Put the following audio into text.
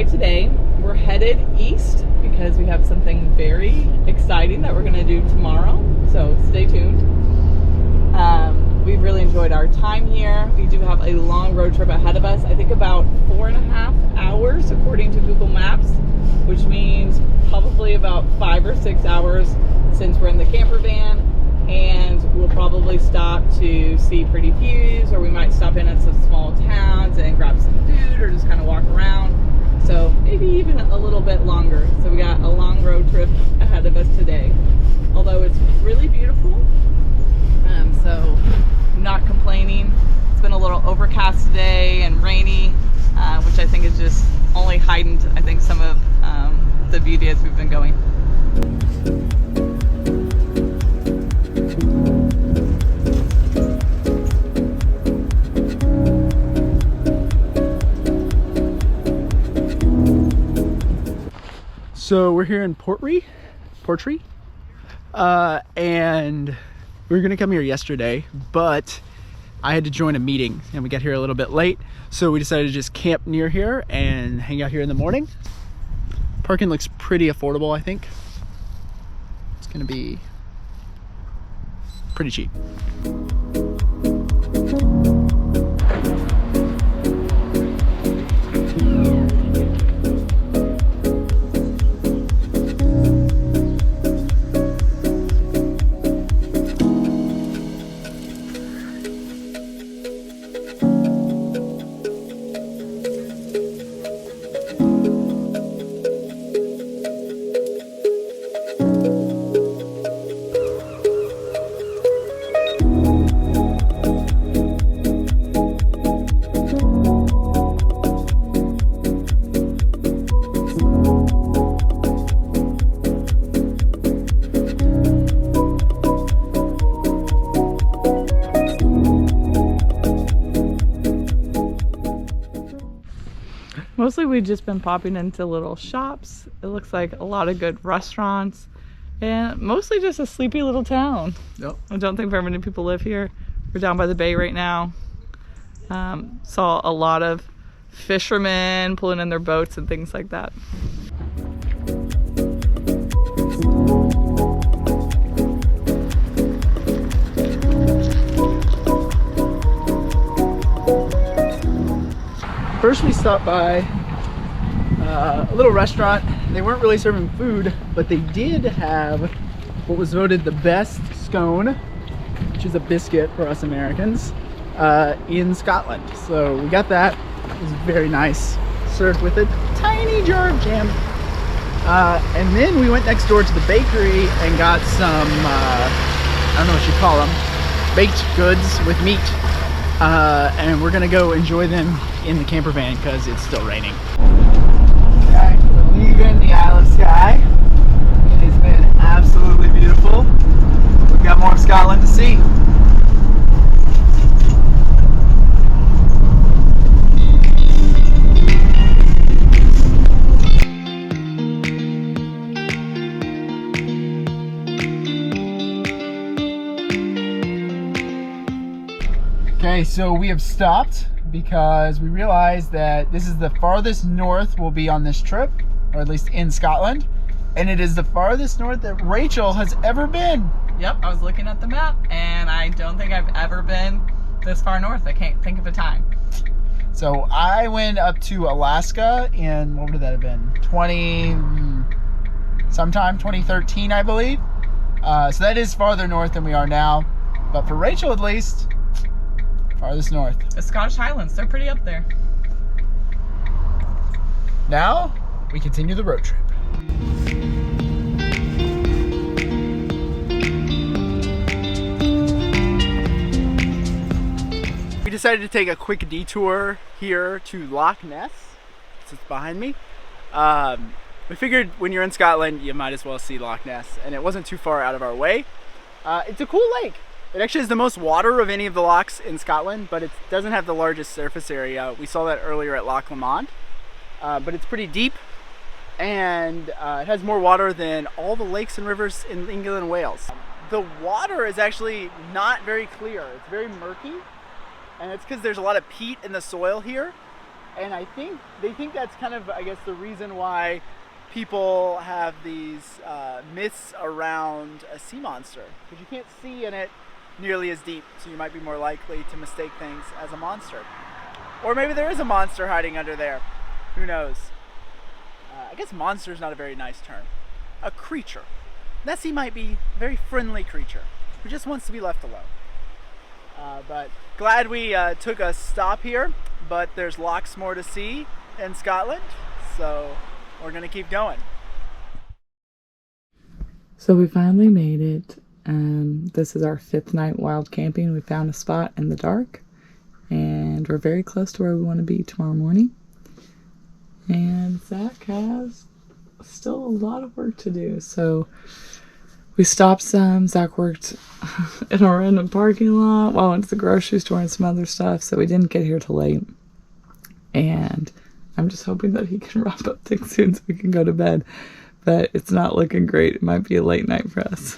today. We're headed east because we have something very exciting that we're going to do tomorrow, so stay tuned. We've really enjoyed our time here. We do have a long road trip ahead of us. I think about 4.5 hours according to Google Maps, which means probably about 5 or 6 hours since we're in the camper van, and we'll probably stop to see pretty views, or we might stop in at some small towns and grab some food or just kind of walk around. So maybe even a little bit longer. So we got a long road trip ahead of us today, although it's really beautiful. So I'm not complaining. It's been a little overcast today and rainy, which I think is just only heightened, I think, some of the beauty as we've been going. So we're here in Portree, and we were gonna come here yesterday, but I had to join a meeting and we got here a little bit late, so we decided to just camp near here and hang out here in the morning. Parking looks pretty affordable, I think. It's gonna be pretty cheap. Mostly we've just been popping into little shops. It looks like a lot of good restaurants and mostly just a sleepy little town. Yep. I don't think very many people live here. We're down by the bay right now. Saw a lot of fishermen pulling in their boats and things like that. First we stopped by a little restaurant. They weren't really serving food, but they did have what was voted the best scone, which is a biscuit for us Americans, in Scotland. So we got that. It was very nice, served with a tiny jar of jam. And then we went next door to the bakery and got some, I don't know what you call them, baked goods with meat. And we're gonna go enjoy them in the camper van because it's still raining. Okay, we're leaving the Isle of Skye. It has been absolutely beautiful. We've got more of Scotland to see. Okay, so we have stopped because we realized that this is the farthest north we'll be on this trip, or at least in Scotland, and it is the farthest north that Rachel has ever been. Yep, I was looking at the map and I don't think I've ever been this far north. I can't think of a time. So I went up to Alaska in, what would that have been? 2013, I believe. So that is farther north than we are now, but for Rachel at least, farthest north. The Scottish Highlands, they're pretty up there. Now, we continue the road trip. We decided to take a quick detour here to Loch Ness. It's behind me. We figured when you're in Scotland, you might as well see Loch Ness, and it wasn't too far out of our way. It's a cool lake. It actually has the most water of any of the lochs in Scotland, but it doesn't have the largest surface area. We saw that earlier at Loch Lomond, but it's pretty deep, and it has more water than all the lakes and rivers in England and Wales. The water is actually not very clear. It's very murky, and it's because there's a lot of peat in the soil here. And they think that's kind of, I guess, the reason why people have these myths around a sea monster, because you can't see in it nearly as deep, so you might be more likely to mistake things as a monster. Or maybe there is a monster hiding under there. Who knows? I guess monster is not a very nice term. A creature. Nessie might be a very friendly creature who just wants to be left alone. But glad we took a stop here, but there's lots more to see in Scotland, so we're gonna keep going. So we finally made it. This is our 5th night wild camping. We found a spot in the dark, and we're very close to where we want to be tomorrow morning. And Zach has still a lot of work to do, so we stopped some. Zach worked in a random parking lot while I went to the grocery store and some other stuff, so we didn't get here till late. And I'm just hoping that he can wrap up things soon so we can go to bed. But it's not looking great. It might be a late night for us.